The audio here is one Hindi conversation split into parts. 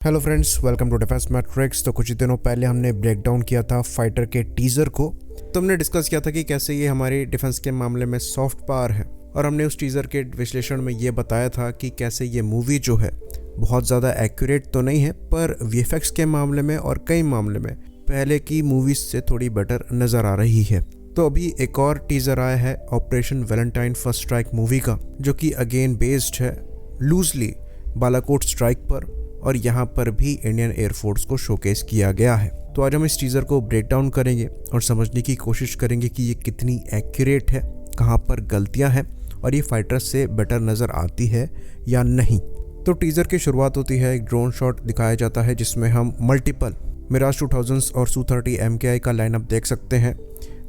Hello friends, welcome to Defence Matrix. तो कुछ ही दिनों पहले हमने ब्रेक डाउन किया था फाइटर के टीज़र को। तो हमने डिस्कस किया था कि कैसे ये हमारी डिफेंस के मामले में सॉफ्ट पावर है, और हमने उस टीज़र के विश्लेषण में ये बताया था कि कैसे ये मूवी जो है बहुत ज़्यादा एक्यूरेट तो नहीं है, पर वीएफएक्स के मामले में और कई मामले में पहले की मूवीज़ से थोड़ी बेटर नज़र आ रही है। तो अभी एक और टीज़र आया है operation Valentine first strike movie का, जो कि अगेन बेस्ड है लूजली बालाकोट स्ट्राइक पर, और यहाँ पर भी इंडियन एयरफोर्स को शोकेस किया गया है। तो आज हम इस टीज़र को ब्रेक डाउन करेंगे और समझने की कोशिश करेंगे कि ये कितनी एक्यूरेट है, कहाँ पर गलतियाँ हैं और ये फाइटर्स से बेटर नज़र आती है या नहीं। तो टीज़र की शुरुआत होती है, एक ड्रोन शॉट दिखाया जाता है जिसमें हम मल्टीपल मिराज 2000 और Su-30 MKI का लाइनअप देख सकते हैं।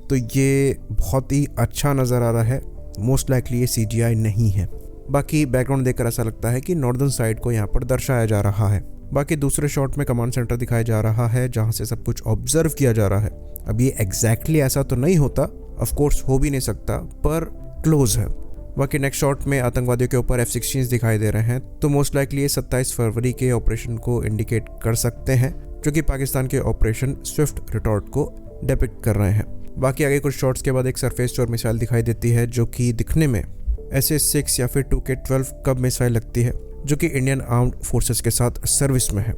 तो ये बहुत ही अच्छा नज़र आ रहा है, मोस्ट लाइकली ये CGI नहीं है। बाकी बैकग्राउंड देखकर ऐसा लगता है कि नॉर्दर्न साइड को यहाँ पर दर्शाया जा रहा है। बाकी दूसरे शॉट में कमांड सेंटर दिखाया जा रहा है जहाँ से सब कुछ ऑब्जर्व किया जा रहा है। अब ये एग्जैक्टली ऐसा तो नहीं होता, ऑफ कोर्स हो भी नहीं सकता, पर क्लोज है। बाकी नेक्स्ट शॉट में आतंकवादियों के ऊपर F-16 दिखाई दे रहे हैं, तो मोस्ट लाइकली ये 27 फरवरी के ऑपरेशन को इंडिकेट कर सकते हैं, जो कि पाकिस्तान के ऑपरेशन स्विफ्ट रिटॉर्ट को डिपिक्ट कर रहे हैं। बाकी आगे कुछ शॉट्स के बाद एक सरफेस टू मिसाइल दिखाई देती है, जो कि दिखने में SS-6 या फिर 2K12 कब मिसाइल लगती है, जो कि इंडियन आर्म्ड फोर्सेस के साथ सर्विस में है,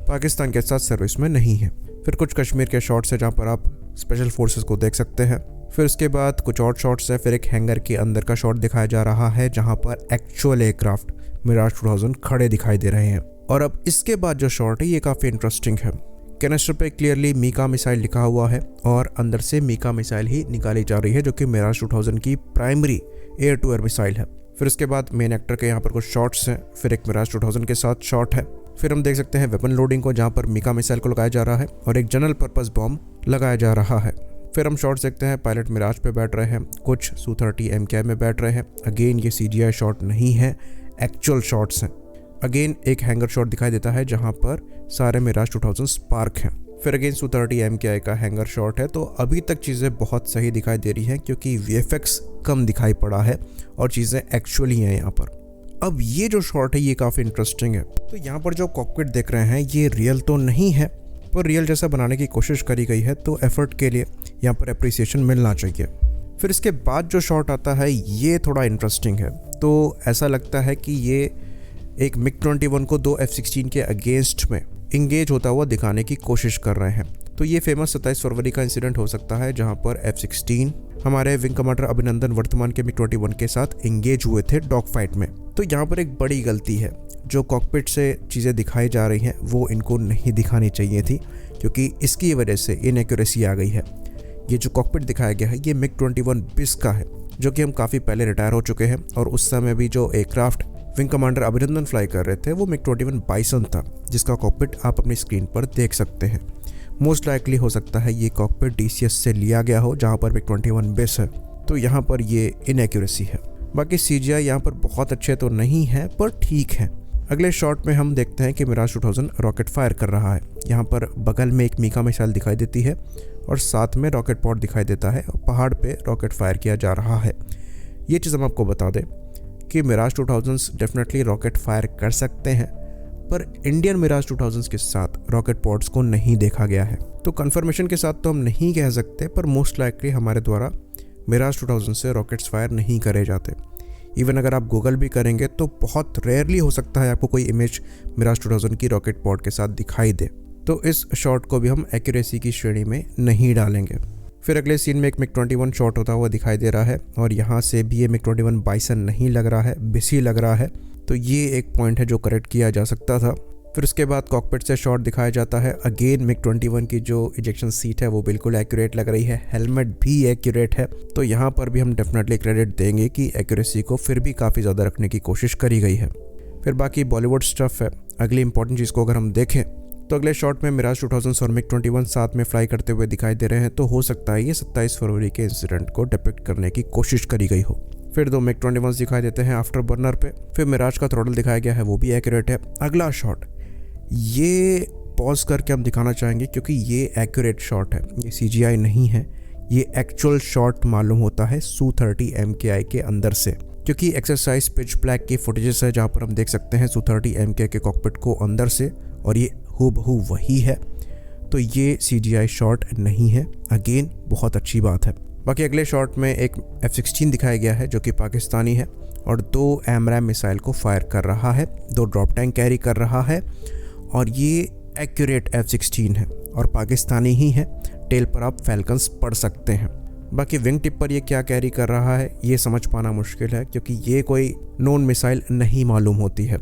पाकिस्तान के साथ सर्विस में नहीं है। फिर कुछ कश्मीर के शॉट्स है जहाँ पर आप स्पेशल फोर्सेस को देख सकते हैं। फिर उसके बाद कुछ और शॉट्स है, फिर एक हैंगर के अंदर का शॉट दिखाया जा रहा है जहाँ पर एक्चुअल एयरक्राफ्ट मिराज 2000 खड़े दिखाई दे रहे हैं। और अब इसके बाद जो शॉट है ये काफ़ी इंटरेस्टिंग है। कैनिस्टर पे क्लियरली मीका मिसाइल लिखा हुआ है और अंदर से मीका मिसाइल ही निकाली जा रही है, जो कि मिराज 2000 की primary air to air missile है। फिर उसके बाद मेन एक्टर के यहाँ पर कुछ शॉट्स हैं, फिर एक मिराज 2000 के साथ शॉट है। फिर हम देख सकते हैं वेपन लोडिंग को, जहाँ पर मीका मिसाइल को लगाया जा रहा है और एक जनरल पर्पस बॉम्ब लगाया जा रहा है। फिर हम शॉट्स देखते हैं, पायलट मिराज पे बैठ रहे हैं, कुछ Su-30 MKI में बैठ रहे हैं। अगेन ये CGI शॉट नहीं है, एक्चुअल शॉट्स हैं। अगेन एक हैंगर शॉट दिखाई देता है जहाँ पर सारे मिराज 2000 स्पार्क हैं। फिर अगेन Su-30 MKI का हैंगर शॉट है। तो अभी तक चीज़ें बहुत सही दिखाई दे रही हैं, क्योंकि VFX कम दिखाई पड़ा है और चीज़ें एक्चुअली हैं यहाँ पर। अब ये जो शॉट है ये काफ़ी इंटरेस्टिंग है। तो यहाँ पर जो कॉकपिट देख रहे हैं ये रियल तो नहीं है, पर रियल जैसा बनाने की कोशिश करी गई है, तो एफर्ट के लिए यहाँ पर अप्रिसिएशन मिलना चाहिए। फिर इसके बाद जो शॉट आता है ये थोड़ा इंटरेस्टिंग है। तो ऐसा लगता है कि ये एक MiG-21 को 2 F-16 के अगेंस्ट में इंगेज होता हुआ दिखाने की कोशिश कर रहे हैं। तो ये फेमस 27 फरवरी का इंसिडेंट हो सकता है जहां पर F-16 हमारे विंग कमांडर अभिनंदन वर्तमान के MiG-21 के साथ इंगेज हुए थे डॉग फाइट में। तो यहाँ पर एक बड़ी गलती है, जो कॉकपिट से चीज़ें दिखाई जा रही हैं वो इनको नहीं दिखानी चाहिए थी, क्योंकि इसकी वजह से इनएक्यूरेसी आ गई है। ये जो कॉकपिट दिखाया गया है ये MiG-21 BIS का है, जो कि हम काफ़ी पहले रिटायर हो चुके हैं, और उस समय भी जो एयरक्राफ्ट विंग कमांडर अभिनंदन फ्लाई कर रहे थे वो MiG-21 बाइसन था, जिसका कॉकपिट आप अपनी स्क्रीन पर देख सकते हैं। मोस्ट लाइकली हो सकता है ये कॉकपिट DCS से लिया गया हो, जहाँ पर MiG-21 BIS है। तो यहाँ पर ये इनएक्यूरेसी है। बाकी CGI यहाँ पर बहुत अच्छे तो नहीं है, पर ठीक है। अगले शॉट में हम देखते हैं कि मिराज 2000 रॉकेट फायर कर रहा है। यहाँ पर बगल में एक मीका मिसाइल दिखाई देती है और साथ में रॉकेट पॉड दिखाई देता है, और पहाड़ पे रॉकेट फायर किया जा रहा है। ये चीज़ हम आपको बता दें कि मिराज 2000 डेफिनेटली रॉकेट फायर कर सकते हैं, पर इंडियन मिराज 2000 के साथ रॉकेट पॉड्स को नहीं देखा गया है। तो कंफर्मेशन के साथ तो हम नहीं कह सकते, पर मोस्ट लाइकली हमारे द्वारा मिराज 2000 से रॉकेट्स फायर नहीं करे जाते। इवन अगर आप गूगल भी करेंगे तो बहुत रेयरली हो सकता है आपको कोई इमेज मिराज 2000 की रॉकेट पॉड के साथ दिखाई दे। तो इस शॉट को भी हम एक्यूरेसी की श्रेणी में नहीं डालेंगे। फिर अगले सीन में एक MiG-21 शॉट होता हुआ दिखाई दे रहा है, और यहाँ से भी ये MiG-21 बाइसन नहीं लग रहा है, BIS ही लग रहा है। तो ये एक पॉइंट है जो करेक्ट किया जा सकता था। फिर उसके बाद कॉकपिट से शॉट दिखाया जाता है। अगेन MiG-21 की जो इजेक्शन सीट है वो बिल्कुल एक्यूरेट लग रही है, हेलमेट भी एक्यूरेट है। तो यहाँ पर भी हम डेफिनेटली क्रेडिट देंगे कि एक्यूरेसी को फिर भी काफ़ी ज़्यादा रखने की कोशिश करी गई है। फिर बाकी बॉलीवुड स्टफ है। अगली इंपॉर्टेंट चीज़ को अगर हम देखें तो अगले शॉट में मिराज 2000 और MiG-21 साथ में फ्लाई करते हुए दिखाई दे रहे हैं। तो हो सकता है ये 27 फरवरी के इंसिडेंट को डिपिक्ट करने की कोशिश करी गई हो। फिर 2 MiG-21 दिखाई देते हैं आफ्टर बर्नर पे। फिर मिराज का थ्रॉटल दिखाया गया है, वो भी एक्यूरेट है। अगला शॉट ये पॉज करके हम दिखाना चाहेंगे, क्योंकि ये एक्यूरेट शॉट है, ये CGI नहीं है, ये एक्चुअल शॉट मालूम होता है Su-30 MKI के अंदर से। क्योंकि एक्सरसाइज पिच ब्लैक की फुटेजेस है जहाँ पर हम देख सकते हैं Su-30 MKI के कॉकपिट को अंदर से और ये हूबहू वही है, तो ये CGI शॉट नहीं है। अगेन बहुत अच्छी बात है। बाकी अगले शॉट में एक F-16 दिखाया गया है जो कि पाकिस्तानी है और 2 AMRAAM मिसाइल को फायर कर रहा है, 2 ड्रॉप टैंक कैरी कर रहा है और ये एक्यूरेट F-16 है और पाकिस्तानी ही है। टेल पर आप फैल्कन्स पढ़ सकते हैं। बाकी विंग टिप पर ये क्या कैरी कर रहा है ये समझ पाना मुश्किल है क्योंकि ये कोई नॉन मिसाइल नहीं मालूम होती है।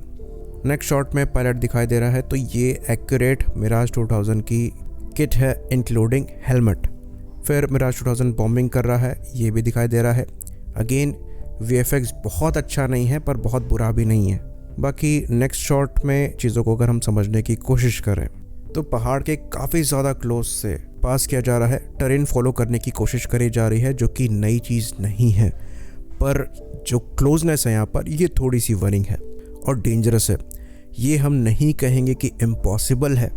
नेक्स्ट शॉट में पायलट दिखाई दे रहा है, तो ये एक्यूरेट मिराज 2000 की किट है इंक्लूडिंग हेलमेट। फिर मिराज 2000 बॉम्बिंग कर रहा है, ये भी दिखाई दे रहा है। अगेन VFX बहुत अच्छा नहीं है पर बहुत बुरा भी नहीं है। बाकी नेक्स्ट शॉट में चीज़ों को अगर हम समझने की कोशिश करें तो पहाड़ के काफ़ी ज़्यादा क्लोज से पास किया जा रहा है, टेरेन फॉलो करने की कोशिश करी जा रही है जो कि नई चीज़ नहीं है, पर जो क्लोजनेस है यहाँ पर ये थोड़ी सी वरिंग है और डेंजरस है। ये हम नहीं कहेंगे कि इम्पॉसिबल है,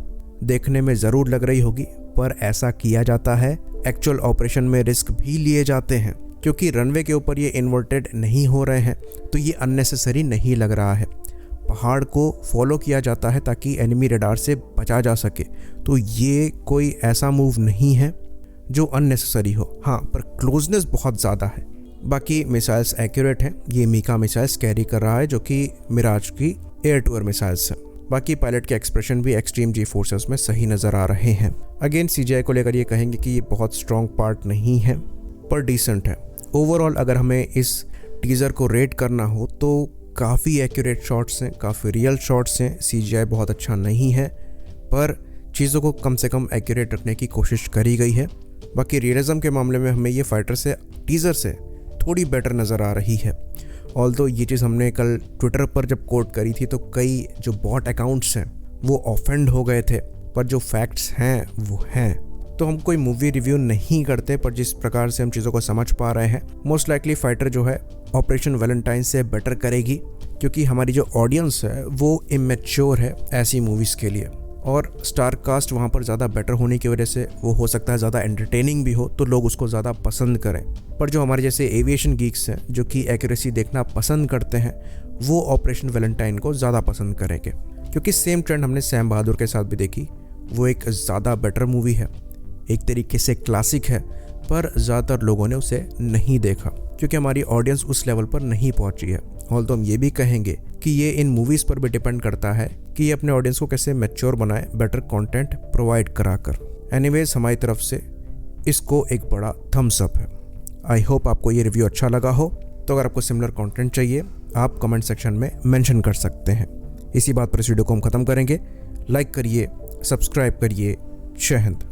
देखने में ज़रूर लग रही होगी पर ऐसा किया जाता है। एक्चुअल ऑपरेशन में रिस्क भी लिए जाते हैं क्योंकि रनवे के ऊपर ये इन्वर्टेड नहीं हो रहे हैं, तो ये अननेसेसरी नहीं लग रहा है। पहाड़ को फॉलो किया जाता है ताकि एनिमी रडार से बचा जा सके, तो ये कोई ऐसा मूव नहीं है जो अननेसेसरी हो। हाँ, पर क्लोजनेस बहुत ज़्यादा है। बाकी मिसाइल्स एक्यूरेट हैं, ये मीका मिसाइल्स कैरी कर रहा है जो कि मिराज की एयर टू एयर मिसाइल्स है। बाकी पायलट के एक्सप्रेशन भी एक्सट्रीम जी फोर्सेस में सही नज़र आ रहे हैं। अगेन CGI को लेकर ये कहेंगे कि ये बहुत स्ट्रॉन्ग पार्ट नहीं है पर डिसेंट है। ओवरऑल अगर हमें इस टीज़र को रेट करना हो तो काफ़ी एक्यूरेट शॉट्स हैं, काफ़ी रियल शॉट्स हैं। CGI बहुत अच्छा नहीं है पर चीज़ों को कम से कम एक्यूरेट रखने की कोशिश करी गई है। बाकी रियलिज्म के मामले में हमें ये फाइटर से टीज़र से थोड़ी बेटर नज़र आ रही है। ऑल्दो ये चीज़ हमने कल ट्विटर पर जब कोट करी थी तो कई जो बॉट अकाउंट्स हैं वो ऑफेंड हो गए थे, पर जो फैक्ट्स हैं वो हैं। तो हम कोई मूवी रिव्यू नहीं करते, पर जिस प्रकार से हम चीज़ों को समझ पा रहे हैं मोस्ट लाइकली फाइटर जो है ऑपरेशन वैलेंटाइन से बेटर करेगी क्योंकि हमारी जो ऑडियंस है वो इमेच्योर है ऐसी मूवीज़ के लिए, और स्टार कास्ट वहाँ पर ज़्यादा बेटर होने की वजह से वो हो सकता है ज़्यादा एंटरटेनिंग भी हो तो लोग उसको ज़्यादा पसंद करें। पर जो हमारे जैसे एविएशन गीक्स हैं जो कि एक्यूरेसी देखना पसंद करते हैं वो ऑपरेशन वैलेंटाइन को ज़्यादा पसंद करेंगे क्योंकि सेम ट्रेंड हमने सैम बहादुर के साथ भी देखी। वो एक ज़्यादा बेटर मूवी है, एक तरीके से क्लासिक है, पर ज़्यादातर लोगों ने उसे नहीं देखा क्योंकि हमारी ऑडियंस उस लेवल पर नहीं पहुंची है। और तो हम ये भी कहेंगे कि ये इन मूवीज़ पर भी डिपेंड करता है कि ये अपने ऑडियंस को कैसे मैच्योर बनाए बेटर कंटेंट प्रोवाइड कराकर। एनीवेज हमारी तरफ से इसको एक बड़ा थम्स अप है। आई होप आपको ये रिव्यू अच्छा लगा हो। तो अगर आपको सिमिलर कंटेंट चाहिए आप कमेंट सेक्शन में मेंशन कर सकते हैं। इसी बात पर इस वीडियो को हम ख़त्म करेंगे। लाइक करिए, सब्सक्राइब करिए। जय हिंद।